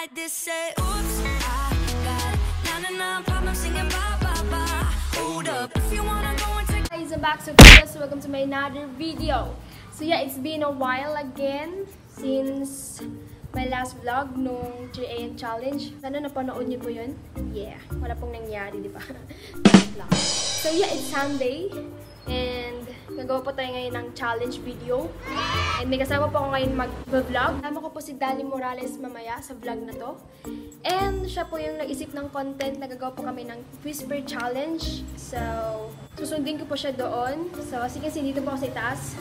like this, say oops, I got na problem singing ba ba ba. Hold up, if you wanna go and take. Guys, I'm back, so guys, welcome to my another video. So yeah, it's been a while again since my last vlog nung 3 AM challenge. Sana napanood niyo po yun? Yeah, wala pong nangyari, di ba? So yeah, it's Sunday and gagawa po tayo ngayon ng challenge video. And may kasama po ako ngayon mag-vlog. Kasama ko po si Dali Morales mamaya sa vlog na to. And siya po yung nag-isip ng content. Nagagawa po kami ng Whisper Challenge. So, susundin ko po siya doon. So, kasi dito po ako sa itaas.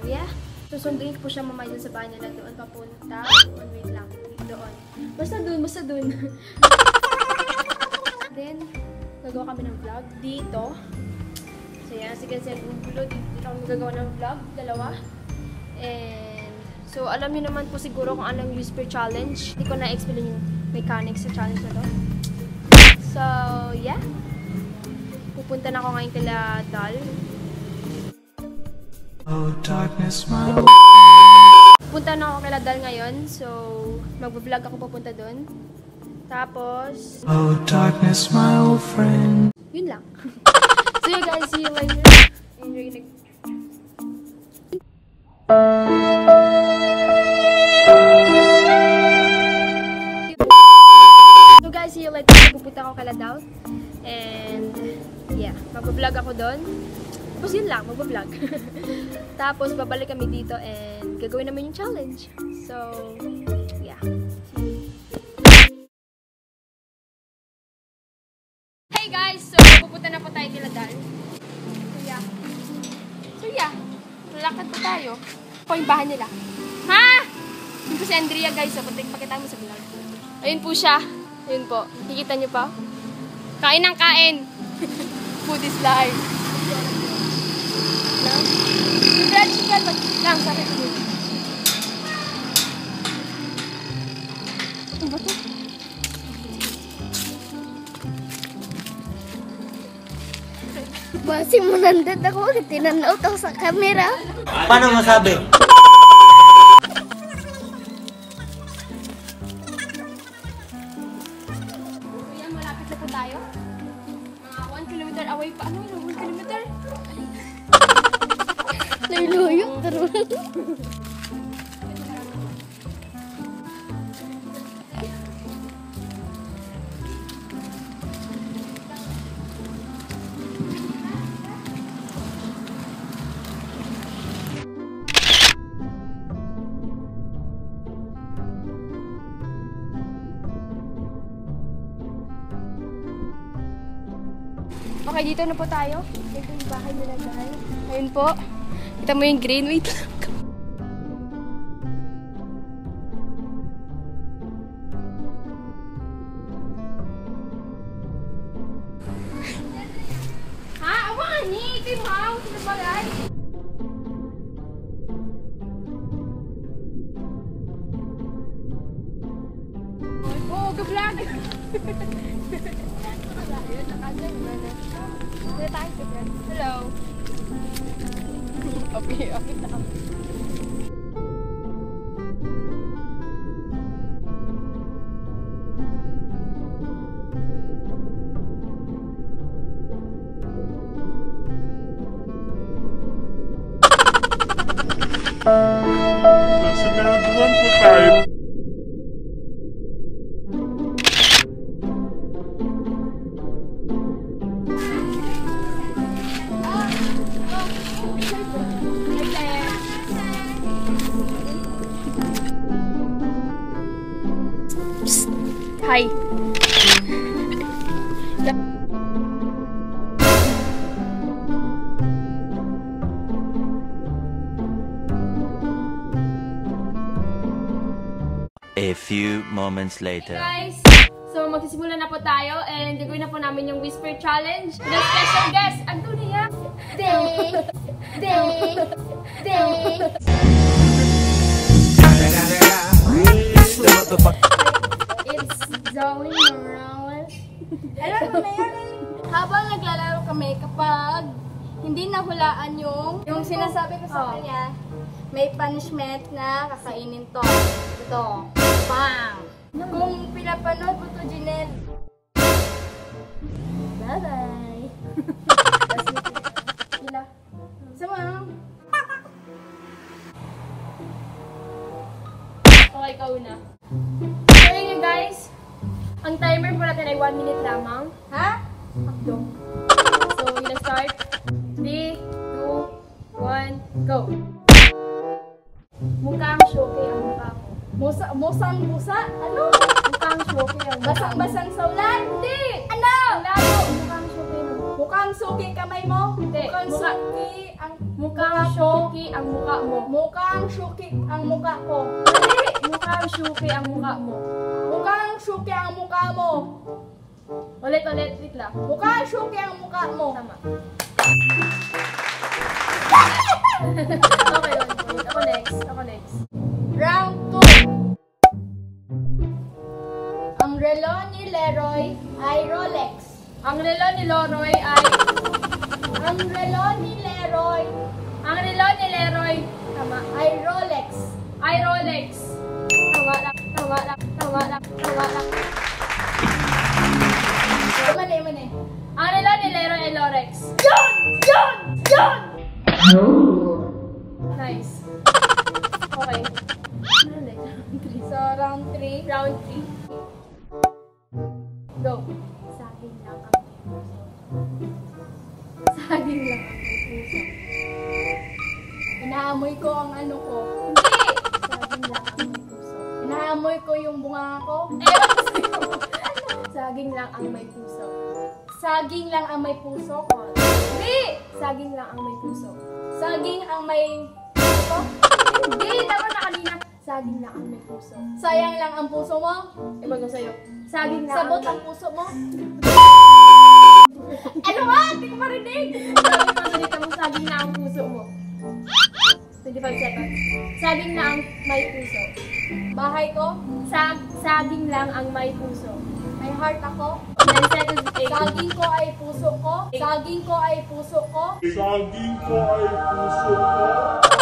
Yeah. Susundin ko po siya mamaya sa bahay nila doon. Papunta. Wait lang. Doon. Basta doon. Then, gagawa kami ng vlog dito. So, yan. Sige, dito kami gagawa ng vlog. Dalawa. And, so, alam niyo naman po siguro kung anong Whisper Challenge. Hindi ko na-explain yung mechanics sa challenge na to. So, yeah. Pupunta na ako ngayon kila Dal. Oh, darkness, my... Pupunta na ako kila Dal ngayon. So, mag-vlog ako pupunta doon. Tapos... Oh, darkness, my old friend. Yun lang. So, yeah guys, see you later. Enjoy the... So guys, see you later. Pupunta ako kala Dal. And yeah, mag-vlog ako doon. Tapos yun lang, mag-vlog. Tapos babalik kami dito and gagawin naman yung challenge. So, yeah. Hey guys! So, pupunta na po tayo kila Dal. So yeah, lalakad po tayo. Ako yung bahay nila. Ha? Yun po si Andrea guys. So, pakita mo sa vlog. Ayun po siya. Ayun po. Kikita niyo pa? Kain ng kain. Food is life. Yung fried chicken. Lang, sakit ko. Ano ba ito? Basi mo nandun ako, tinanaw to sa camera. Paano masabi? Kuya, malapit na po tayo. Mga 1 kilometer away pa. Ano yun? 1 kilometer? Luyuyok, taro. Okay, dito na po tayo. Ito yung bahay nila guys. Ayun po. Kita mo yung green. Wait lang. Ha? Awan! Ito yung house. Ito ba guys? Oh, ka-vlog! Hello. Okay na. Sinagawan po tayo. Hi. A few moments later. Guys, so magsisimula na po tayo and gagawin na po namin yung Whisper Challenge. The special guest, Antonia. Day. It's Zoe Morales. Alam mo na yan. Habang naglalaro kami, kapag hindi nahulaan yung sinasabi ko sa kanya, may punishment na kakainin to. Ito. Bang! Kung na. So yun guys, ang timer po natin ay 1 minute lamang. Ha? Akdo. So we're gonna start. 3, 2, 1, go! Mukhang shoke ang mukha mo. Musang busa? Ano? Mukhang shoke ang mukha mo. Basang-basang sa ulan? Hindi! Ano? Ang labo! Mukhang shoke mo. Mukhang suki kamay mo? Hindi. Mukhang suki ang... Mukhang shoki ang mukha mo. Mukhang suki ang mukha ko. Hindi! Mukhang shoke ang mukha mo. Mukhang suki ang mukha mo. Ulit, wait lang. Mukhang suki ang mukha mo. Tama. Okay, 1 point. Ako next. Round 2. Ang relo ni Leroy ay Rolex. Ang relo ni Leroy ay... Ang relo ni Leroy Ang relo ni Leroy, tama, ay Rolex. ay Rolex. Tama lang. Mani. Ang relo ni Leroy ay Rolex. John! Nice. Okay. Ano next? So, round 3. Round 3. Go. Saging lang ang may puso. Saging lang ang may puso. Inaamoy ko ang ano ko. Hindi! Saging lang ang may puso. Inaamoy ko yung bunga ko. Ewan ko sa'yo. Saging lang ang may puso. Saging lang ang may puso ko. Hindi! Saging lang ang may puso. Saging ang may puso. Hindi! Tama na kanina. Saging lang ang may puso. Sayang lang ang puso mo. Ewan ko sa'yo. Saging lang Sabot ang ang puso mo. Ano nga? Hindi ko marinig. Sabi mo, salita mo, saging na ang puso mo. 25 seconds. Saging na ang may puso. Bahay ko. Saging lang ang may puso. May heart ako. 10 seconds, 8. Saging ko ay puso ko. Saging ko ay puso ko. Saging ko ay puso ko.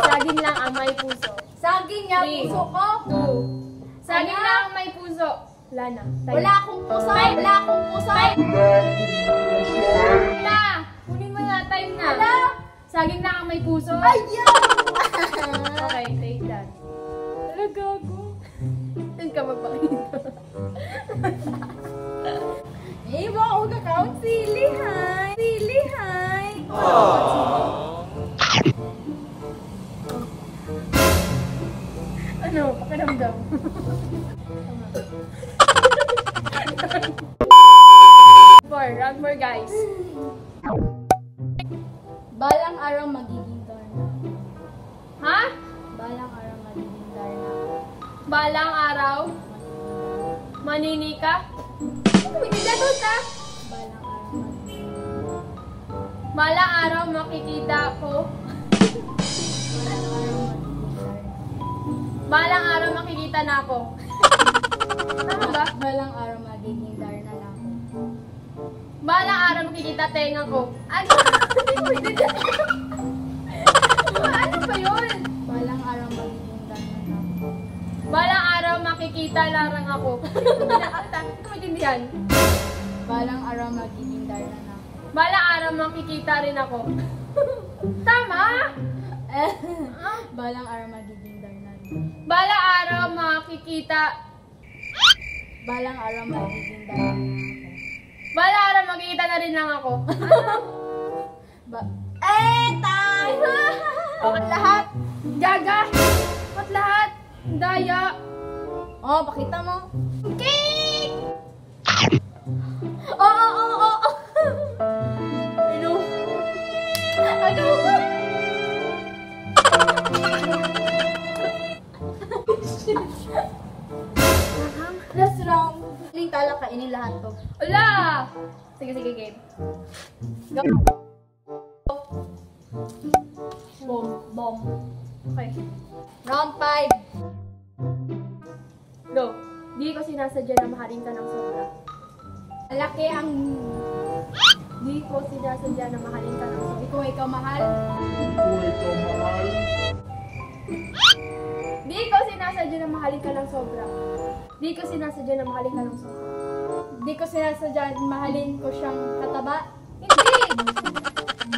Saging lang ang may puso. Saging nga Three. puso ko. 2. Saging Ano? lang ang may puso. Wala na. Tayo. Wala akong puso. Wala akong puso. na! Kunin mo na, time na. Wala. Saging lang ang may puso. Ayaw! Okay, take that. Talaga ako. Saan ka magpakita? Iba ako kakaunt. Sili, hi. Sili, hi. Ano? Pakiramdam. Round 4 guys. Balang araw magiging Darna. Ha? Balang araw magiging Darna. Balang araw? Manini ka? Pinagdagot ka? Balang araw magiging Balang araw makikita ko. Balang araw magiging Darna. Balang araw makikita na ako. Tama ba? Balang araw magiging Darna na ako. Balang araw makikita tenga ko. Ano? Hindi ko pinagdagot. Ano ba yun? Balang araw magiging Darna na ako. Balang araw makikita larang ako. Hindi ko maintindihan. Balang araw magiging Darna na ako. Balang araw makikita rin ako. Tama? Balang araw magiging Darna na ako. Balang araw makikita. Balang araw magiging Darna na ako. Balang araw makikita na rin lang ako. Tama! Bakit lahat? Gaga! Ba't lahat? Daya! Oh, pakita mo. Cake! Oo. Ano? Last round. Ling tala kainin lahat to. Wala! Sige, game. Go. Bomb. Okay. Round 5. Go. Di ko sinasadya na mahalin ka ng sobra. Malaki ang... Di ko sinasadya na mahalin ka ng sobra. Ikaw ikaw mahal. Kung ikaw mahal, Di ko sinasadya na mahalin ka ng sobra. Di ko sinasadya na mahalin ka ng sobra. Di ko sinasadya mahalin ko siyang kataba. Hindi!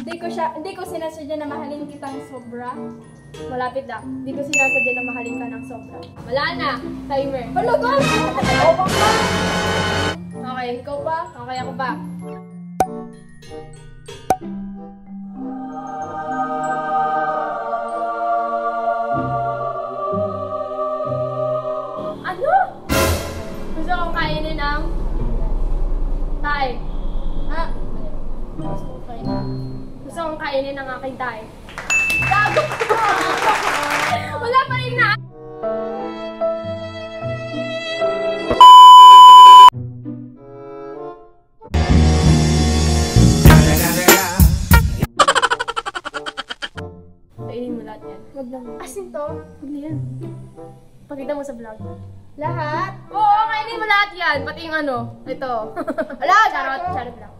Di ko sinasadya na mahalin kitang sobra. Malapit na. Hindi ko sinasadya na mahalin ka ng sobra. Wala na. Timer. Ano ba? Okay, ikaw pa? Okay, ako pa. Ano? Gusto kong kainin ang tae. Ha? Gusto kong kainin ang aking tae. Gago! Wala pa rin na! Kainin mo lahat yan. Wag lang. Asin to? Wag na yan. Pakita mo sa vlog. Lahat? Oo, kainin mo lahat yan. Pati yung ano. Ito. Wala, Charot. Charot lang.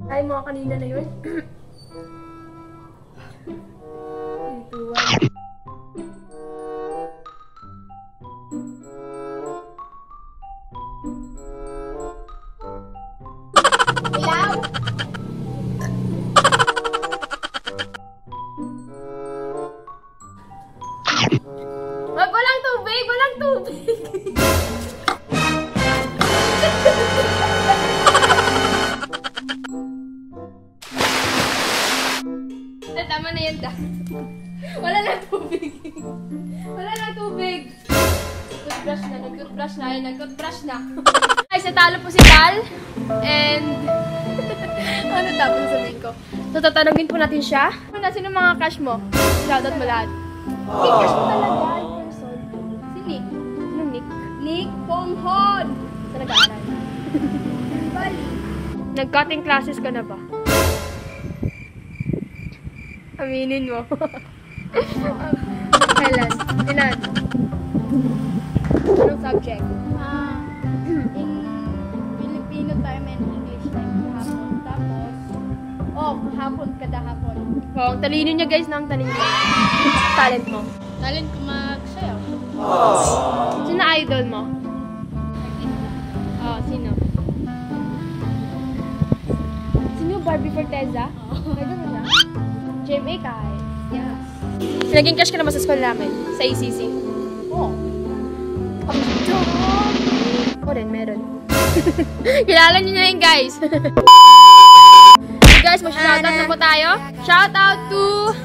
Ay, mga kanina na yun. Ilaw? Wag, walang tubig! Walang tubig! Tama na yan, da. Wala na tubig. Wala na tubig. Nag-toothbrush na, nag-toothbrush na, nag-toothbrush na. Ay, natalo po si Tal. And... ano dapat sabihin ko? So, tatanungin po natin siya. Sino mga crush mo? Shoutout mo lahat. Hey, crush mo talaga in person. Si Nick. Anong Nick? Nick Ponghon. Sa nag-aaral. Bali. Nag-cutting classes ka na ba? Aminin mo. Kailan? Ilan? Anong subject? In Filipino time and English time hapon. Tapos, hapon kada hapon. Oh, ang talino niya guys, na ang talino. Talent mo. Talent ko magsayaw. Sino idol mo? Oh, sino? Sino Barbie Forteza? Idol mo siya? GMA ka eh. Yes. Naging crush ka naman sa school namin? Sa ACC? Oh. Ako rin, meron. Kilala niyo na yun, guys. So guys, mag-shoutout na po tayo. Shoutout to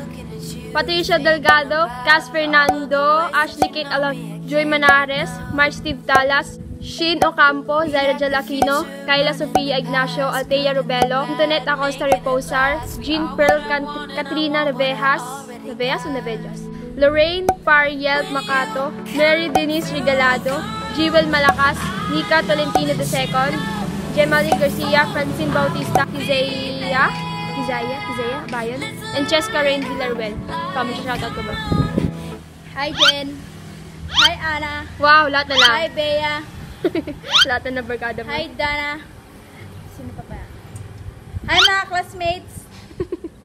Patricia Delgado, Cas Fernando, Ashley Kate Alon, Joy Manares, Mark Steve Talas, Shin Ocampo, Zaira Jalakino, Kayla Sofia Ignacio, Althea Rubelo, Antoinette Acosta Reposar, Jean Pearl Katrina Navejas, Navejas o Navejas? Lorraine Pariel Macato, Mary Denise Regalado, Jewel Malakas, Nika Tolentino II, Gemaline Garcia, Francine Bautista, Kizaya Bayan, and Cheska Rain Villaruel. Kami siya, shoutout ko ba? Hi, Jen. Hi, Ana. Wow, lahat na lang. Hi, Bea. Lahat na barkada mo. Hi, Dana. Sino pa ba? Hi, mga classmates.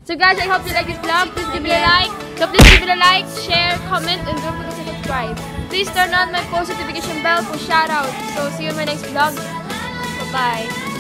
So guys, I hope you like this vlog. Please give it a like. So please give it a like, share, comment, and don't forget to subscribe. Please turn on my post notification bell for shoutouts. So see you in my next vlog. Bye-bye.